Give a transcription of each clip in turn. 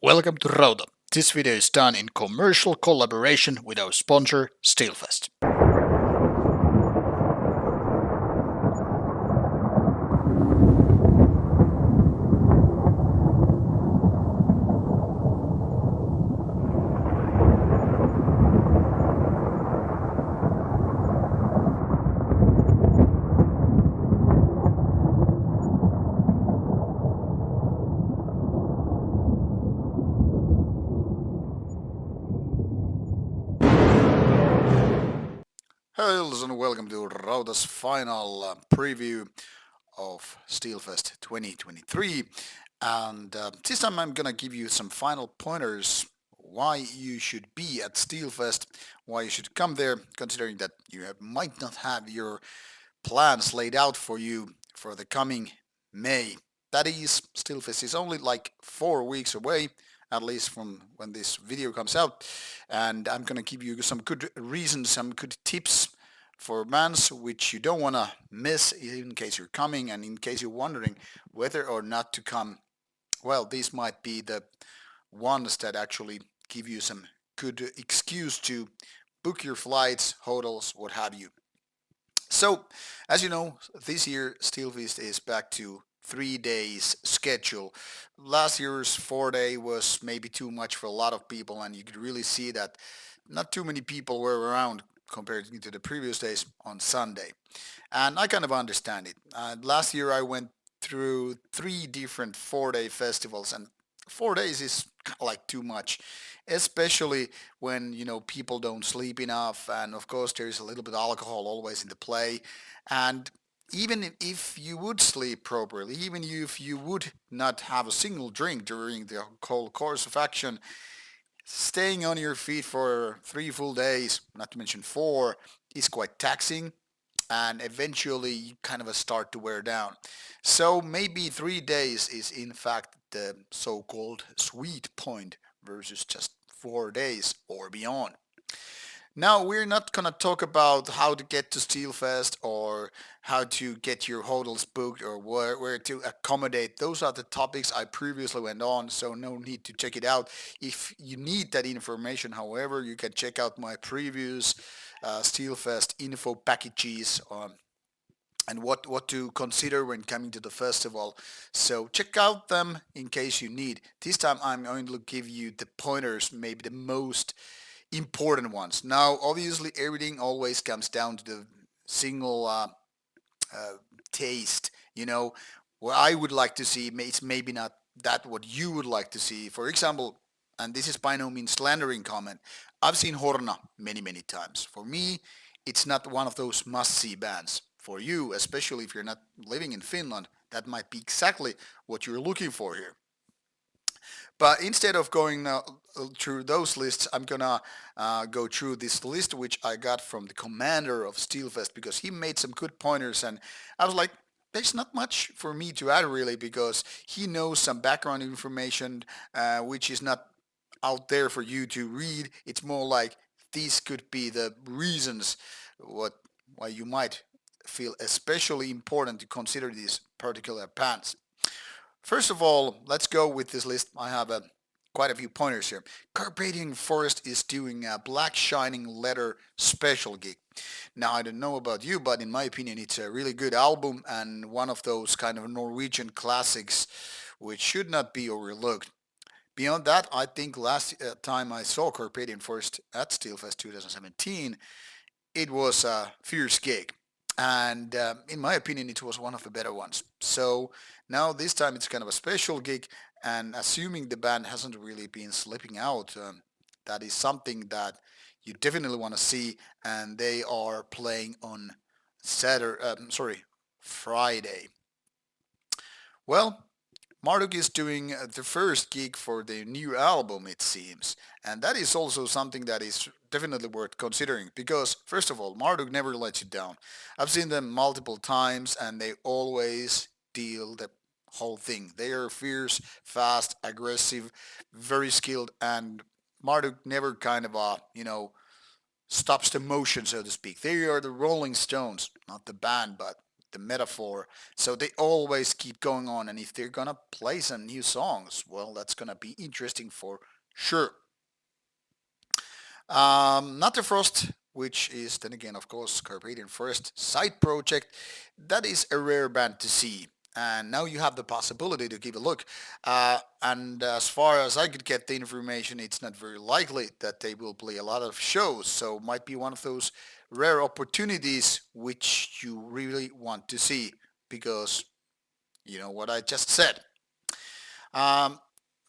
Welcome to Rauta. This video is done in commercial collaboration with our sponsor, Steelfest. Hello, and welcome to Rauta's final preview of Steelfest 2023. And this time I'm gonna give you some final pointers why you should be at Steelfest, why you should come there, considering that you might not have your plans laid out for you for the coming May. That is, Steelfest is only like 4 weeks away, at least from when this video comes out. And I'm gonna give you some good reasons, some good tips for bands which you don't want to miss in case you're coming and in case you're wondering whether or not to come. Well, these might be the ones that actually give you some good excuse to book your flights, hotels, what have you. So, as you know, this year Steelfest is back to 3 days schedule. Last year's 4 day was maybe too much for a lot of people, and you could really see that not too many people were around compared to the previous days on Sunday. And I kind of understand it. Last year I went through 3 different 4 day festivals, and 4 days is like too much, especially when people don't sleep enough, and of course there's a little bit of alcohol always in the play. And even if you would sleep properly, even if you would not have a single drink during the whole course of action, staying on your feet for 3 full days, not to mention four, is quite taxing, and eventually you kind of start to wear down. So maybe 3 days is in fact the so-called sweet point versus just 4 days or beyond. Now, we're not going to talk about how to get to Steelfest or how to get your hotels booked or where to accommodate. Those are the topics I previously went on, so no need to check it out. If you need that information, however, you can check out my previous Steelfest info packages and what to consider when coming to the festival. So check out them in case you need. This time I'm going to give you the pointers, maybe the most important ones. Now, obviously, everything always comes down to the single uh, taste. What I would like to see is maybe not that what you would like to see. For example, and this is by no means slandering comment, I've seen Horna many, many times. For me, it's not one of those must-see bands. For you, especially if you're not living in Finland, that might be exactly what you're looking for here. But instead of going through those lists, I'm gonna go through this list which I got from the commander of Steelfest because he made some good pointers, and I was like, there's not much for me to add really because he knows some background information which is not out there for you to read. It's more like these could be the reasons what why you might feel especially important to consider these particular bands. First of all, let's go with this list. I have quite a few pointers here. Carpathian Forest is doing a Black Shining Letter special gig. Now, I don't know about you, but in my opinion, it's a really good album and one of those kind of Norwegian classics which should not be overlooked. Beyond that, I think last time I saw Carpathian Forest at Steelfest 2017, it was a fierce gig. And in my opinion, it was one of the better ones. So now this time it's kind of a special gig, and assuming the band hasn't really been slipping out, that is something that you definitely want to see. And they are playing on Friday. Well, Marduk is doing the first gig for the new album, it seems. And that is also something that is definitely worth considering because, first of all, Marduk never lets you down. I've seen them multiple times and they always deal the whole thing. They are fierce, fast, aggressive, very skilled, and Marduk never kind of, stops the motion, so to speak. They are the Rolling Stones, not the band, but the metaphor. So they always keep going on, and if they're gonna play some new songs, well, that's gonna be interesting for sure. Not the Frost, which is then again, of course, Carpathian Forest side project. That is a rare band to see. And now you have the possibility to give a look. And as far as I could get the information, it's not very likely that they will play a lot of shows. So might be one of those rare opportunities which you really want to see because you know what I just said. Um,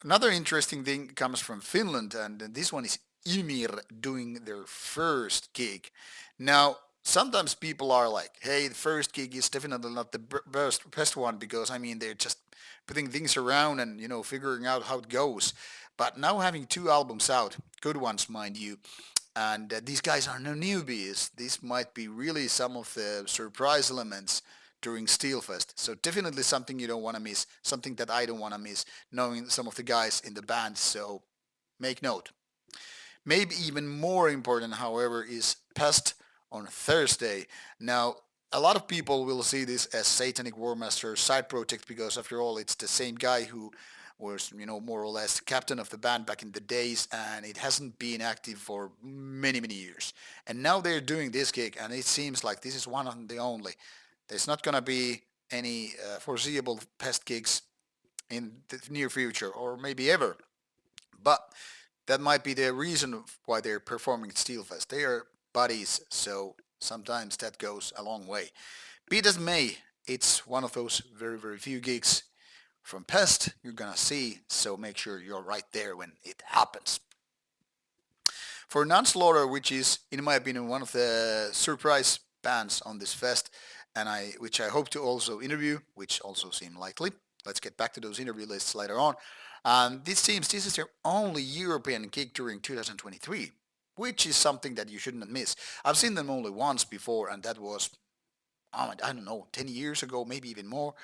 Another interesting thing comes from Finland, and this one is Ymir doing their first gig. Now, sometimes people are like, "Hey, the first gig is definitely not the best one because I mean they're just putting things around and figuring out how it goes." But now having two albums out, good ones, mind you, and these guys are no newbies. This might be really some of the surprise elements during Steelfest. So definitely something you don't want to miss, something that I don't want to miss, knowing some of the guys in the band. So make note. Maybe even more important, however, is Pest on Thursday. Now, a lot of people will see this as Satanic Warmaster side project because after all, it's the same guy who was, more or less captain of the band back in the days, and it hasn't been active for many, many years. And now they're doing this gig, and it seems like this is one of the only. There's not going to be any foreseeable Pest gigs in the near future, or maybe ever. But that might be the reason why they're performing at Steelfest. They are buddies, so sometimes that goes a long way. Be it as may, it's one of those very, very few gigs from Pest you're gonna see, so make sure you're right there when it happens. For Nonslaughter, which is, in my opinion, one of the surprise bands on this fest, and which I hope to also interview, which also seem likely. Let's get back to those interview lists later on. This seems this is their only European gig during 2023, which is something that you shouldn't miss. I've seen them only once before, and that was I don't know, 10 years ago, maybe even more,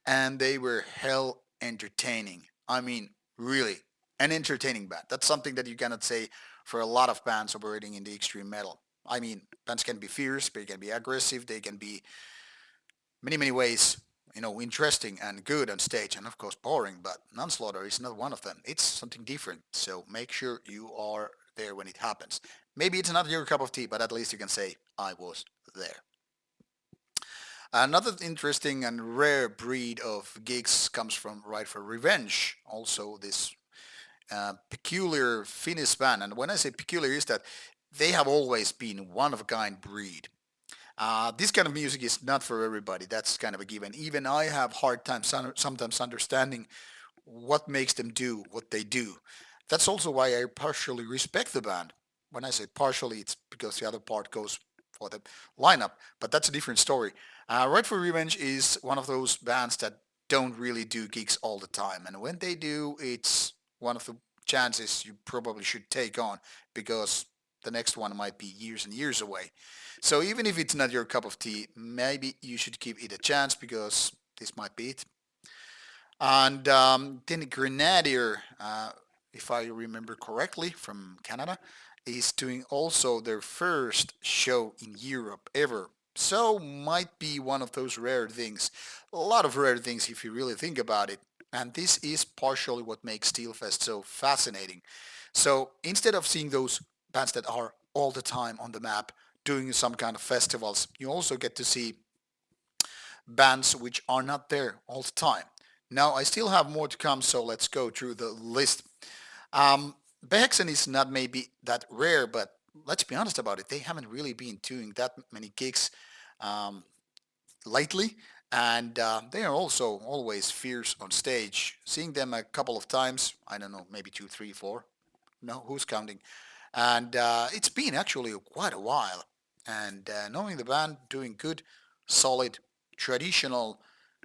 and they were hell entertaining. I mean, really, an entertaining band. That's something that you cannot say for a lot of bands operating in the extreme metal. I mean, bands can be fierce, they can be aggressive, they can be many, many ways, interesting and good on stage, and of course boring, but Nonslaughter is not one of them. It's something different, so make sure you are there when it happens. Maybe it's not your cup of tea, but at least you can say, I was there. Another interesting and rare breed of gigs comes from Right for Revenge. Also, this peculiar Finnish band, and when I say peculiar, is that they have always been one of a kind breed. This kind of music is not for everybody. That's kind of a given. Even I have hard time sometimes understanding what makes them do what they do. That's also why I partially respect the band. When I say partially, it's because the other part goes for the lineup, but that's a different story. Right for Revenge is one of those bands that don't really do gigs all the time, and when they do, it's one of the chances you probably should take on because the next one might be years and years away. So even if it's not your cup of tea, maybe you should give it a chance because this might be it. And then Grenadier, if I remember correctly, from Canada, is doing also their first show in Europe ever. So might be one of those rare things. A lot of rare things if you really think about it. And this is partially what makes Steelfest so fascinating. So instead of seeing those bands that are all the time on the map doing some kind of festivals, you also get to see bands which are not there all the time. Now, I still have more to come, so let's go through the list. Um, Behexen is not maybe that rare, but let's be honest about it. They haven't really been doing that many gigs um, lately, and they are also always fierce on stage. Seeing them a couple of times, I don't know, maybe two, three, four. No, who's counting? And it's been actually quite a while. And knowing the band doing good, solid, traditional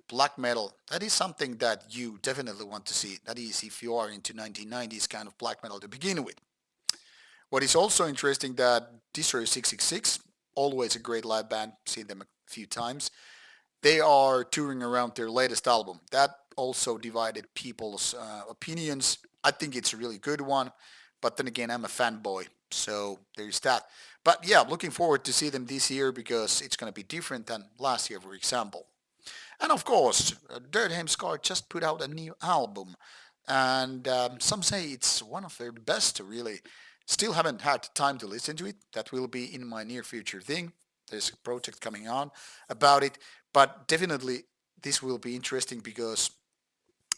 black metal, that is something that you definitely want to see. That is if you are into 1990s kind of black metal to begin with. What is also interesting that Destroyer 666, always a great live band, seen them a few times. They are touring around their latest album. That also divided people's opinions. I think it's a really good one, but then again, I'm a fanboy, so there's that. But yeah, looking forward to see them this year because it's going to be different than last year, for example. And of course, Dirthem Scar just put out a new album, and some say it's one of their best, really. Still haven't had time to listen to it. That will be in my near future thing. There's a project coming on about it, but definitely this will be interesting because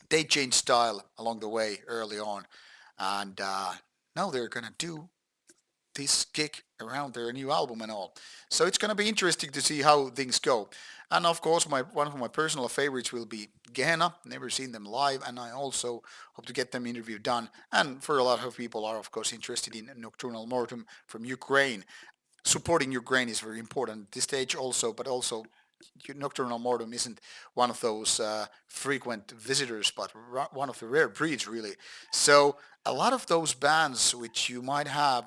they changed style along the way early on, and now they're gonna do this gig around their new album and all. So it's gonna be interesting to see how things go. And of course, my one of my personal favorites will be Gehenna. Never seen them live, and I also hope to get them interview done. And for a lot of people are of course interested in Nocturnal Mortem from Ukraine. Supporting Ukraine is very important at this stage also, but also Nocturnal Mortem isn't one of those frequent visitors, but one of the rare breeds, really. So a lot of those bands which you might have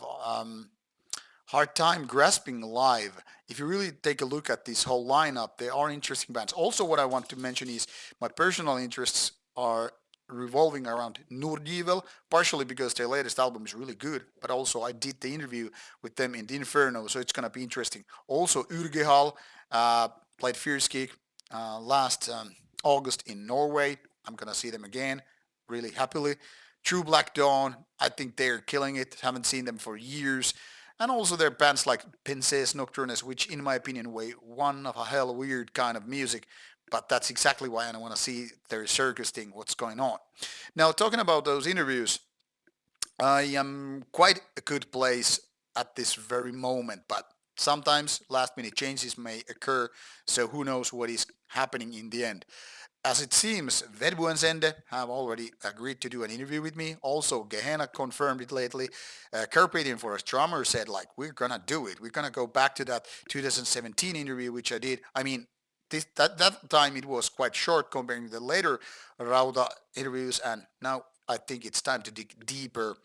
hard time grasping live. If you really take a look at this whole lineup, they are interesting bands. Also, what I want to mention is my personal interests are revolving around Nordivel, partially because their latest album is really good, but also I did the interview with them in the Inferno, so it's gonna be interesting. Also, Urgehal played Fierce Kick last August in Norway. I'm gonna see them again, really happily. True Black Dawn, I think they're killing it. Haven't seen them for years. And also there are bands like Pinces Nocturnes, which in my opinion were one of a hell weird kind of music. But that's exactly why I want to see their circus thing, what's going on. Now, talking about those interviews, I am quite a good place at this very moment, but sometimes last minute changes may occur, so who knows what is happening in the end. As it seems, Vedbu and Zende have already agreed to do an interview with me. Also, Gehenna confirmed it lately. Carpathian Forest drummer said, like, we're gonna do it. We're gonna go back to that 2017 interview, which I did. I mean, that time it was quite short comparing to the later Rauta interviews, and now I think it's time to dig deeper.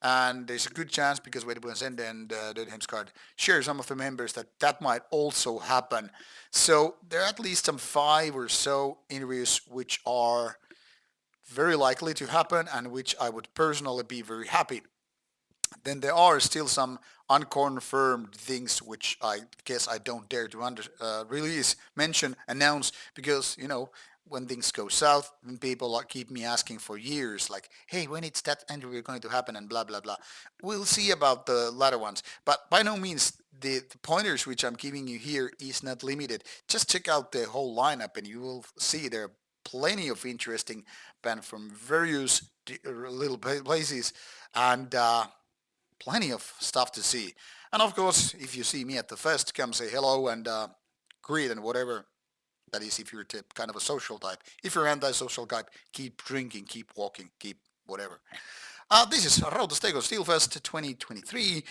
And there's a good chance because Vedbu and Zende and Dödheimskard share some of the members that might also happen. So there are at least some 5 or so interviews which are very likely to happen and which I would personally be very happy. Then there are still some unconfirmed things which I guess I don't dare to release, mention, announce because when things go south, then people keep me asking for years, like, hey, when it's that interview going to happen and blah blah blah. We'll see about the latter ones, but by no means the pointers which I'm giving you here is not limited. Just check out the whole lineup and you will see there are plenty of interesting bands from various little places and plenty of stuff to see. And of course, if you see me at the fest, come say hello and greet and whatever. That is, if you're kind of a social type. If you're anti-social type, keep drinking, keep walking, keep whatever. This is Rauta Steelfest 2023.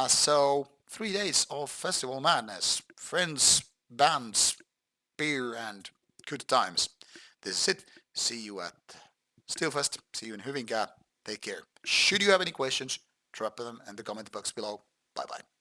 So 3 days of festival madness, friends, bands, beer, and good times. This is it. See you at Steelfest. See you in Hyvinkää. Take care. Should you have any questions, drop them in the comment box below. Bye bye.